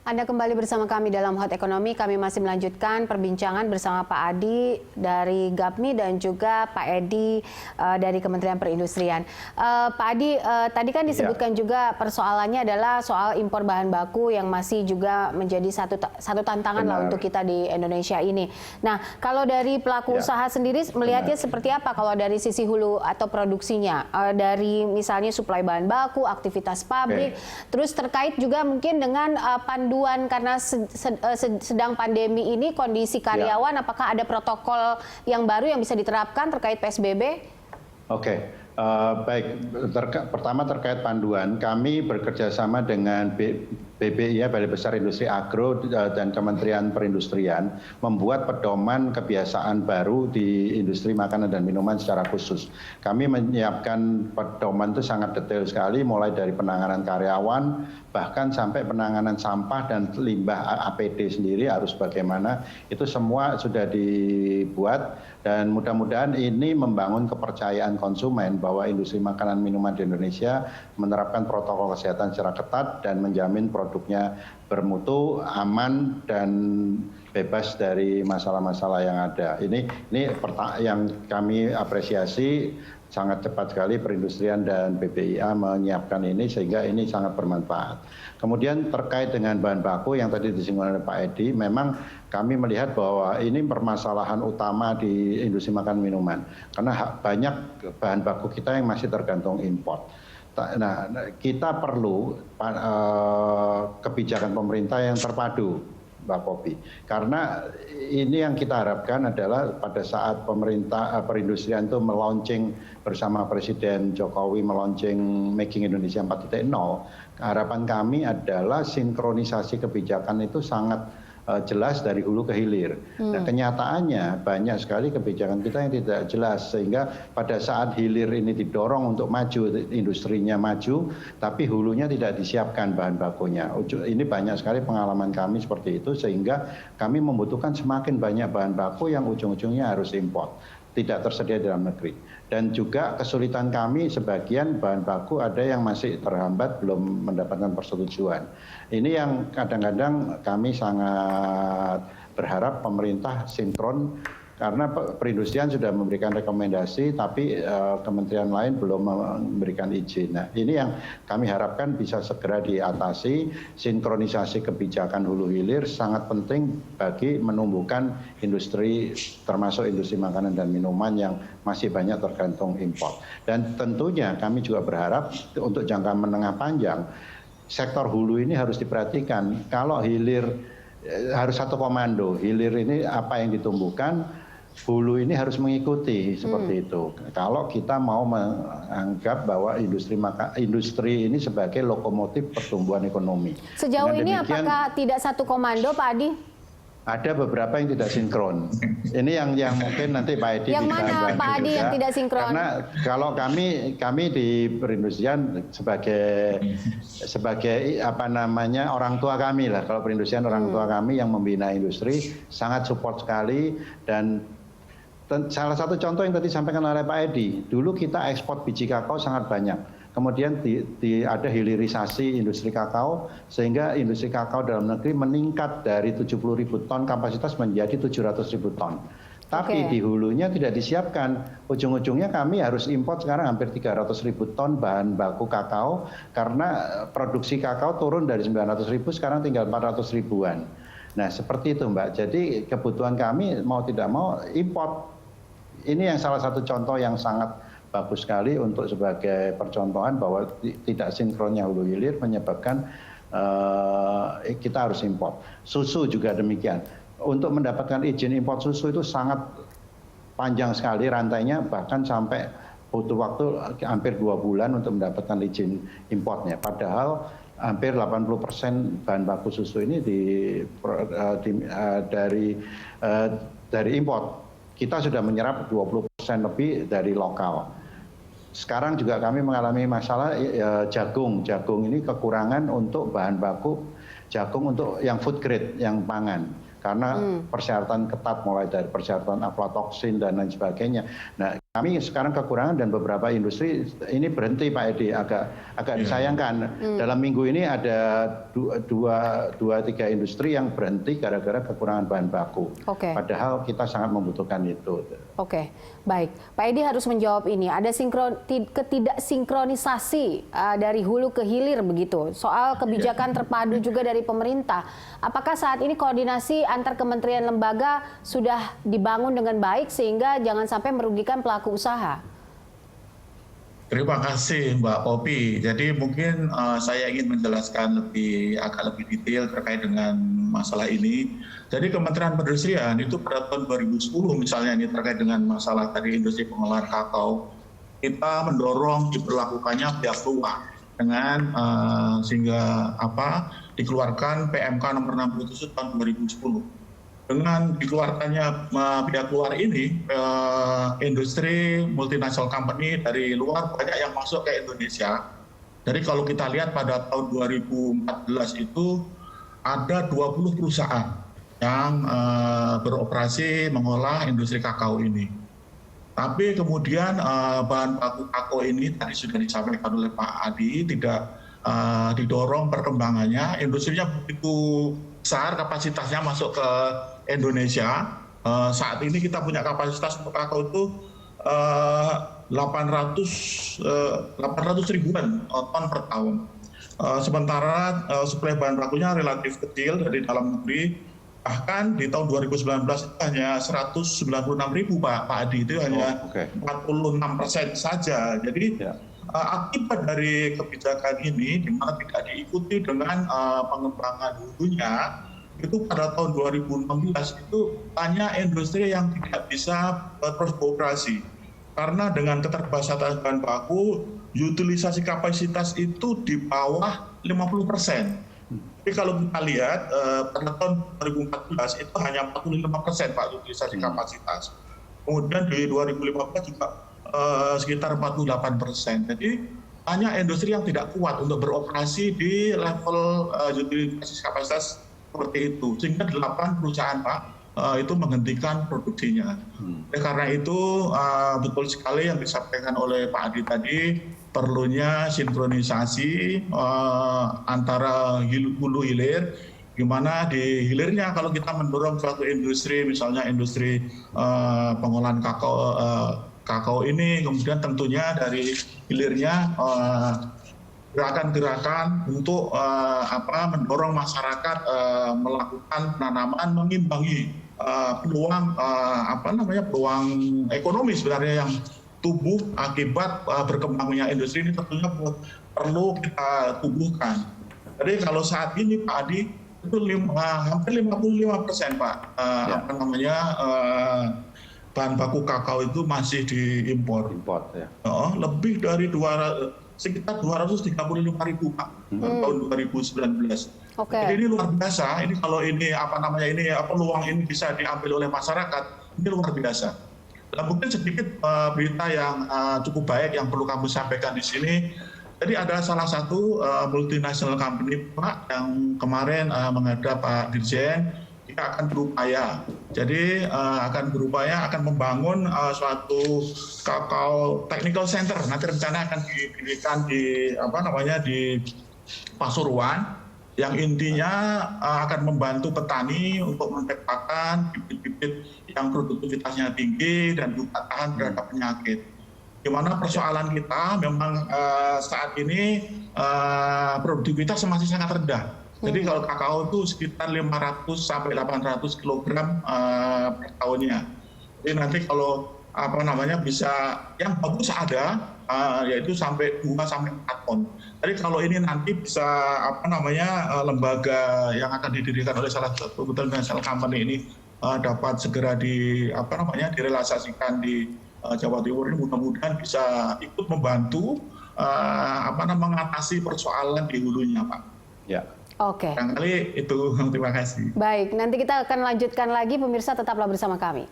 Anda kembali bersama kami dalam Hot Ekonomi. Kami masih melanjutkan perbincangan bersama Pak Adi dari Gapmi dan juga Pak Edi dari Kementerian Perindustrian. Pak Adi, tadi kan disebutkan juga persoalannya adalah soal impor bahan baku yang masih juga menjadi satu tantangan lah untuk kita di Indonesia ini. Nah, kalau dari pelaku usaha sendiri melihatnya seperti apa kalau dari sisi hulu atau produksinya? Dari misalnya suplai bahan baku, aktivitas pabrik, terus terkait juga mungkin dengan panduan karena sedang pandemi ini kondisi karyawan, apakah ada protokol yang baru yang bisa diterapkan terkait PSBB? Oke, baik. Pertama terkait panduan, kami bekerja sama dengan BBI, Balai Besar Industri Agro dan Kementerian Perindustrian membuat pedoman kebiasaan baru di industri makanan dan minuman secara khusus. Kami menyiapkan pedoman itu sangat detail sekali, mulai dari penanganan karyawan, bahkan sampai penanganan sampah dan limbah APD sendiri harus bagaimana. Itu semua sudah dibuat dan mudah-mudahan ini membangun kepercayaan konsumen bahwa industri makanan minuman di Indonesia menerapkan protokol kesehatan secara ketat dan menjamin produknya bermutu, aman, dan bebas dari masalah-masalah yang ada. Ini yang kami apresiasi, sangat cepat sekali perindustrian dan BPIA menyiapkan ini sehingga ini sangat bermanfaat. Kemudian terkait dengan bahan baku yang tadi disinggung oleh Pak Edi, memang kami melihat bahwa ini permasalahan utama di industri makanan minuman karena banyak bahan baku kita yang masih tergantung impor. Nah, kita perlu kebijakan pemerintah yang terpadu, Mbak Popi. Karena ini yang kita harapkan adalah pada saat pemerintah perindustrian itu meluncing bersama Presiden Jokowi meluncing Making Indonesia 4.0, harapan kami adalah sinkronisasi kebijakan itu sangat jelas dari hulu ke hilir. Nah, kenyataannya banyak sekali kebijakan kita yang tidak jelas sehingga pada saat hilir ini didorong untuk maju, industrinya maju, tapi hulunya tidak disiapkan bahan bakunya. Ini banyak sekali pengalaman kami seperti itu sehingga kami membutuhkan semakin banyak bahan baku yang ujung-ujungnya harus impor, tidak tersedia di dalam negeri. Dan juga kesulitan kami sebagian bahan baku ada yang masih terhambat belum mendapatkan persetujuan. Ini yang kadang-kadang kami sangat berharap pemerintah sinkron karena perindustrian sudah memberikan rekomendasi tapi kementerian lain belum memberikan izin. Nah, ini yang kami harapkan bisa segera diatasi. Sinkronisasi kebijakan hulu hilir sangat penting bagi menumbuhkan industri termasuk industri makanan dan minuman yang masih banyak tergantung impor. Dan tentunya kami juga berharap untuk jangka menengah panjang sektor hulu ini harus diperhatikan. Kalau hilir harus satu komando, hilir ini apa yang ditumbuhkan, hulu ini harus mengikuti seperti itu. Kalau kita mau menganggap bahwa industri ini sebagai lokomotif pertumbuhan ekonomi. Sejauh ini apakah tidak satu komando, Pak Adi? Ada beberapa yang tidak sinkron. Ini yang mungkin nanti Pak Edi yang bisa mana Pak Adi juga. Yang tidak sinkron? Karena kalau kami di perindustrian sebagai apa namanya orang tua kami lah. Kalau perindustrian orang tua kami yang membina industri sangat support sekali. Dan salah satu contoh yang tadi disampaikan oleh Pak Edi, dulu kita ekspor biji kakao sangat banyak. Kemudian ada hilirisasi industri kakao sehingga industri kakao dalam negeri meningkat dari 70.000 ton kapasitas menjadi 700.000 ton. Tapi di hulunya tidak disiapkan. Ujung-ujungnya kami harus import sekarang hampir 300.000 ton bahan baku kakao karena produksi kakao turun dari 900.000 sekarang tinggal 400 ribuan. Nah, seperti itu, Mbak. Jadi kebutuhan kami mau tidak mau import. Ini yang salah satu contoh yang sangat bagus sekali untuk sebagai percontohan bahwa tidak sinkronnya hulu hilir menyebabkan kita harus impor. Susu juga demikian. Untuk mendapatkan izin impor susu itu sangat panjang sekali rantainya, bahkan sampai butuh waktu hampir 2 bulan untuk mendapatkan izin importnya. Padahal hampir 80% bahan baku susu ini dari import. Kita sudah menyerap 20% lebih dari lokal. Sekarang juga kami mengalami masalah jagung. Jagung ini kekurangan untuk bahan baku jagung untuk yang food grade, yang pangan. Karena persyaratan ketat mulai dari persyaratan aflatoksin dan lain sebagainya. Nah, kami sekarang kekurangan dan beberapa industri ini berhenti Pak Edi, agak disayangkan. Dalam minggu ini ada dua tiga industri yang berhenti gara-gara kekurangan bahan baku. Padahal kita sangat membutuhkan itu. Oke, baik. Pak Edi harus menjawab ini. Ada ketidaksinkronisasi dari hulu ke hilir begitu. Soal kebijakan terpadu juga dari pemerintah. Apakah saat ini koordinasi antar kementerian lembaga sudah dibangun dengan baik sehingga jangan sampai merugikan pelaku usaha? Terima kasih Mbak Popi. Jadi mungkin saya ingin menjelaskan agak lebih detail terkait dengan masalah ini. Jadi Kementerian Perindustrian itu pada tahun 2010 misalnya ini terkait dengan masalah tadi industri pengolahan kakao, kita mendorong diberlakukannya biaya luar dengan sehingga dikeluarkan PMK nomor 67 tahun 2010. Dengan dikeluarkannya biaya keluar ini, industri multinational company dari luar banyak yang masuk ke Indonesia. Jadi kalau kita lihat pada tahun 2014 itu ada 20 perusahaan yang beroperasi mengolah industri kakao ini. Tapi kemudian bahan baku kakao ini tadi sudah disampaikan oleh Pak Adi tidak didorong perkembangannya, industrinya begitu besar kapasitasnya masuk ke Indonesia. Saat ini kita punya kapasitas untuk kakao itu 800 ribuan ton per tahun. Sementara suplai bahan bakunya relatif kecil dari dalam negeri. Bahkan di tahun 2019 itu hanya 196 ribu Pak Adi, itu hanya 46% saja. Jadi akibat dari kebijakan ini di mana tidak diikuti dengan pengembangan hulunya, itu pada tahun 2016 itu banyak industri yang tidak bisa terus beroperasi. Karena dengan keterbatasan bahan baku, utilisasi kapasitas itu di bawah 50%. Tapi kalau kita lihat pada tahun 2014 itu hanya 45% Pak utilisasi kapasitas. Kemudian di 2015 juga sekitar 48%. Jadi banyak industri yang tidak kuat untuk beroperasi di level utilisasi kapasitas seperti itu, sehingga 8 perusahaan Pak itu menghentikan produksinya. Karena itu betul sekali yang disampaikan oleh Pak Adi tadi, perlunya sinkronisasi antara hulu hilir, gimana di hilirnya kalau kita mendorong suatu industri, misalnya industri pengolahan kakao ini, kemudian tentunya dari hilirnya gerakan-gerakan untuk mendorong masyarakat melakukan penanaman, mengimbangi peluang peluang ekonomi sebenarnya yang tumbuh akibat berkembangnya industri ini tentunya perlu kita tumbuhkan. Jadi kalau saat ini Pak Adi itu hampir 55% Pak bahan baku kakao itu masih diimpor. Lebih dari sekitar 235 ribu Pak tahun 2019. Jadi ini luar biasa. Ini kalau ini peluang ini bisa diambil oleh masyarakat, ini luar biasa. Dan mungkin sedikit berita yang cukup baik yang perlu kami sampaikan di sini. Jadi ada salah satu multinational company Pak yang kemarin menghadap Pak Dirjen, kita akan berupaya. Jadi akan membangun suatu kakao technical center. Nanti rencana akan didirikan di Pasuruan, yang intinya akan membantu petani untuk menciptakan bibit-bibit yang produktivitasnya tinggi dan juga tahan terhadap penyakit. Di mana persoalan kita memang saat ini produktivitas masih sangat rendah. Jadi kalau kakao itu sekitar 500 sampai 800 kg per tahunnya. Jadi nanti kalau bisa yang bagus ada yaitu sampai 2 sampai 4 ton. Jadi kalau ini nanti bisa lembaga yang akan didirikan oleh salah satu multinational company ini dapat segera direalisasikan di Jawa Timur ini, mudah-mudahan bisa ikut membantu mengatasi persoalan di hulunya Pak. Ya. Oke. Barangkali itu, terima kasih. Baik, nanti kita akan lanjutkan lagi, pemirsa tetaplah bersama kami.